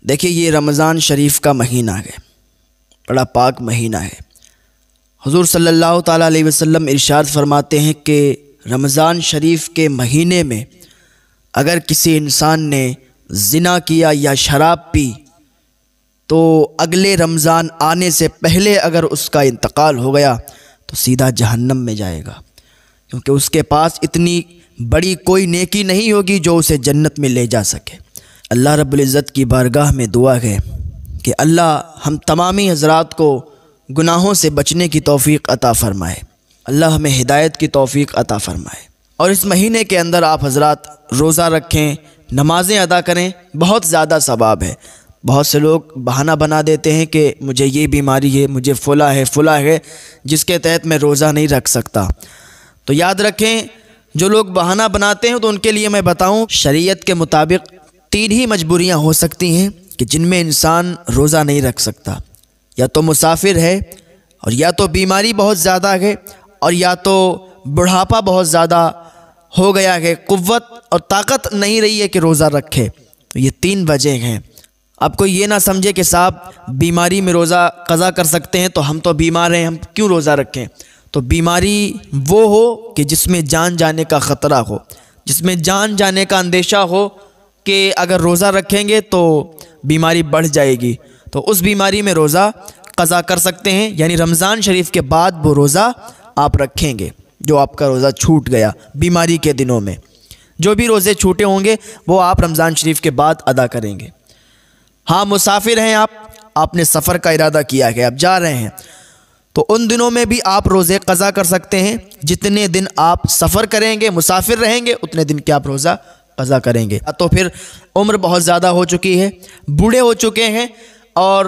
دیکھیے یہ رمضان شریف کا مہینہ ہے، بڑا پاک مہینہ ہے۔ حضور صلی اللہ تعالیٰ علیہ وسلم ارشاد فرماتے ہیں کہ رمضان شریف کے مہینے میں اگر کسی انسان نے زنا کیا یا شراب پی تو اگلے رمضان آنے سے پہلے اگر اس کا انتقال ہو گیا تو سیدھا جہنم میں جائے گا، کیونکہ اس کے پاس اتنی بڑی کوئی نیکی نہیں ہوگی جو اسے جنت میں لے جا سکے۔ اللہ رب العزت کی بارگاہ میں دعا ہے کہ اللہ ہم تمامی حضرات کو گناہوں سے بچنے کی توفیق عطا فرمائے، اللہ ہمیں ہدایت کی توفیق عطا فرمائے۔ اور اس مہینے کے اندر آپ حضرات روزہ رکھیں، نمازیں ادا کریں، بہت زیادہ ثواب ہے۔ بہت سے لوگ بہانہ بنا دیتے ہیں کہ مجھے یہ بیماری ہے، مجھے فلاں ہے جس کے تحت میں روزہ نہیں رکھ سکتا۔ تو یاد رکھیں، جو لوگ بہانہ بناتے ہیں تو ان کے لیے میں بتاؤں، شریعت کے مطابق 3 ہی مجبوریاں ہو سکتی ہیں کہ جن میں انسان روزہ نہیں رکھ سکتا، یا تو مسافر ہے، اور یا تو بیماری بہت زیادہ ہے، اور یا تو بڑھاپا بہت زیادہ ہو گیا ہے، قوت اور طاقت نہیں رہی ہے کہ روزہ رکھے۔ تو یہ 3 وجہ ہیں۔ آپ کو یہ نہ سمجھے کہ صاحب بیماری میں روزہ قضا کر سکتے ہیں تو ہم تو بیمار ہیں، ہم کیوں روزہ رکھیں؟ تو بیماری وہ ہو کہ جس میں جان جانے کا خطرہ ہو، جس میں جان جانے کا اندیشہ ہو کہ اگر روزہ رکھیں گے تو بیماری بڑھ جائے گی، تو اس بیماری میں روزہ قضا کر سکتے ہیں، یعنی رمضان شریف کے بعد وہ روزہ آپ رکھیں گے جو آپ کا روزہ چھوٹ گیا بیماری کے دنوں میں۔ جو بھی روزے چھوٹے ہوں گے وہ آپ رمضان شریف کے بعد ادا کریں گے۔ ہاں مسافر ہیں آپ نے سفر کا ارادہ کیا ہے، آپ جا رہے ہیں، تو ان دنوں میں بھی آپ روزے قضا کر سکتے ہیں۔ جتنے دن آپ سفر کریں گے، مسافر رہیں گے، اتنے دن کے آپ روزہ قضا کریں گے۔ تو پھر عمر بہت زیادہ ہو چکی ہے، بوڑھے ہو چکے ہیں، اور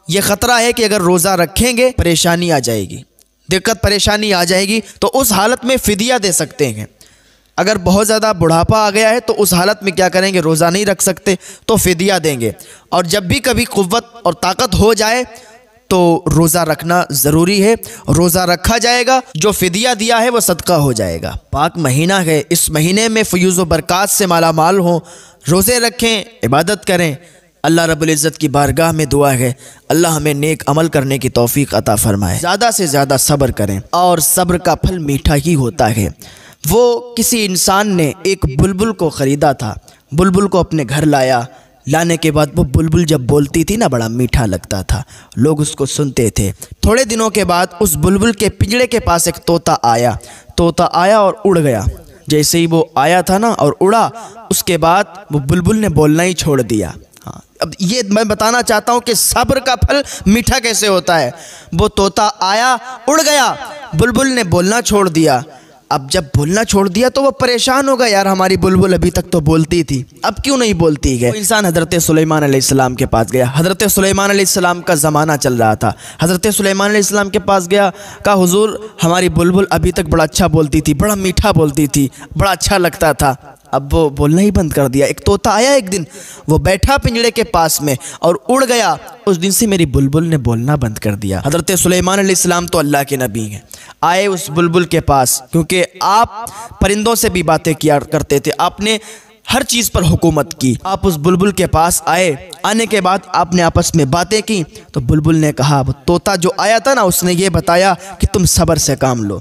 یہ خطرہ ہے کہ اگر روزہ رکھیں گے پریشانی آ جائے گی، دقت پریشانی آ جائے گی، تو اس حالت میں فدیہ دے سکتے ہیں۔ اگر بہت زیادہ بڑھاپا آ گیا ہے تو اس حالت میں کیا کریں گے؟ روزہ نہیں رکھ سکتے تو فدیہ دیں گے، اور جب بھی کبھی قوت اور طاقت ہو جائے تو روزہ رکھنا ضروری ہے، روزہ رکھا جائے گا، جو فدیہ دیا ہے وہ صدقہ ہو جائے گا۔ پاک مہینہ ہے، اس مہینے میں فیوز و برکات سے مالا مال ہوں، روزے رکھیں، عبادت کریں۔ اللہ رب العزت کی بارگاہ میں دعا ہے اللہ ہمیں نیک عمل کرنے کی توفیق عطا فرمائے۔ زیادہ سے زیادہ صبر کریں، اور صبر کا پھل میٹھا ہی ہوتا ہے۔ وہ کسی انسان نے ایک بلبل کو خریدا تھا، بلبل کو اپنے گھر لانے کے بعد وہ بلبل جب بولتی تھی نا بڑا میٹھا لگتا تھا، لوگ اس کو سنتے تھے۔ تھوڑے دنوں کے بعد اس بلبل کے پنجرے کے پاس ایک طوطا آیا اور اڑ گیا۔ جیسے ہی وہ آیا تھا نا اور اڑا، اس کے بعد وہ بلبل نے بولنا ہی چھوڑ دیا۔ اب یہ میں بتانا چاہتا ہوں کہ صبر کا پھل میٹھا کیسے ہوتا ہے۔ وہ طوطا آیا، اڑ گیا، بلبل نے بولنا چھوڑ دیا۔ اب جب بولنا چھوڑ دیا تو وہ پریشان ہوگا، یار ہماری بلبل ابھی تک تو بولتی تھی، اب کیوں نہیں بولتی ہے؟ وہ انسان حضرت سلیمان علیہ السلام کے پاس گیا۔ حضرت سلیمان علیہ السلام کا زمانہ چل رہا تھا۔ حضرت سلیمان علیہ السلام کے پاس گیا، کہا حضور ہماری بلبل ابھی تک بڑا اچھا بولتی تھی، بڑا میٹھا بولتی تھی، بڑا اچھا لگتا تھا، اب وہ بولنا ہی بند کر دیا۔ ایک طوطا آیا ایک دن، وہ بیٹھا پنجرے کے پاس میں اور اڑ گیا، اس دن سے میری بلبل نے بولنا بند کر دیا۔ حضرت سلیمان علیہ السلام تو اللہ کے نبی ہیں، آئے اس بلبل کے پاس، کیونکہ آپ پرندوں سے بھی باتیں کیا کرتے تھے، آپ نے ہر چیز پر حکومت کی۔ آپ اس بلبل کے پاس آئے، آنے کے بعد آپ نے آپس میں باتیں کی، تو بلبل نے کہا، وہ طوطا جو آیا تھا نا اس نے یہ بتایا کہ تم صبر سے کام لو،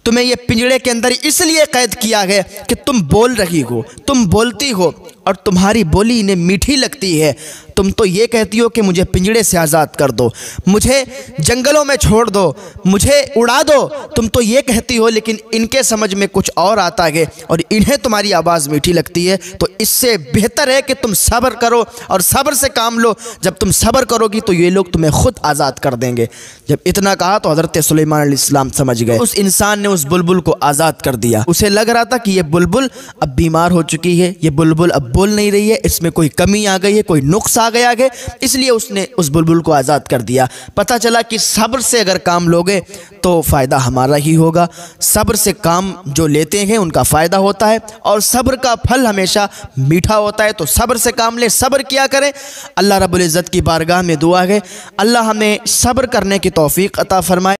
تمہیں یہ پنجرے کے اندر اس لیے قید کیا گیا کہ تم بول رہی ہو، تم بولتی ہو، اور تمہاری بولی انہیں میٹھی لگتی ہے۔ تم تو یہ کہتی ہو کہ مجھے پنجرے سے آزاد کر دو، مجھے جنگلوں میں چھوڑ دو، مجھے اڑا دو، تم تو یہ کہتی ہو، لیکن ان کے سمجھ میں کچھ اور آتا ہے، اور انہیں تمہاری آواز میٹھی لگتی ہے۔ تو اس سے بہتر ہے کہ تم صبر کرو اور صبر سے کام لو۔ جب تم صبر کرو گی تو یہ لوگ تمہیں خود آزاد کر دیں گے۔ جب اتنا کہا تو حضرت سلیمان علیہ السلام سمجھ گئے، اس انسان نے اس بلبل کو آزاد کر دیا۔ اسے لگ رہا تھا کہ یہ بلبل اب بیمار ہو چکی ہے، یہ بلبل اب بول نہیں رہی ہے، اس میں کوئی کمی آ گئی ہے، کوئی نقص آ گیا ہے، اس لیے اس نے اس بلبل کو آزاد کر دیا۔ پتہ چلا کہ صبر سے اگر کام لوگے تو فائدہ ہمارا ہی ہوگا۔ صبر سے کام جو لیتے ہیں ان کا فائدہ ہوتا ہے، اور صبر کا پھل ہمیشہ میٹھا ہوتا ہے۔ تو صبر سے کام لیں، صبر کیا کریں۔ اللہ رب العزت کی بارگاہ میں دعا ہے اللہ ہمیں صبر کرنے کی توفیق عطا فرمائے۔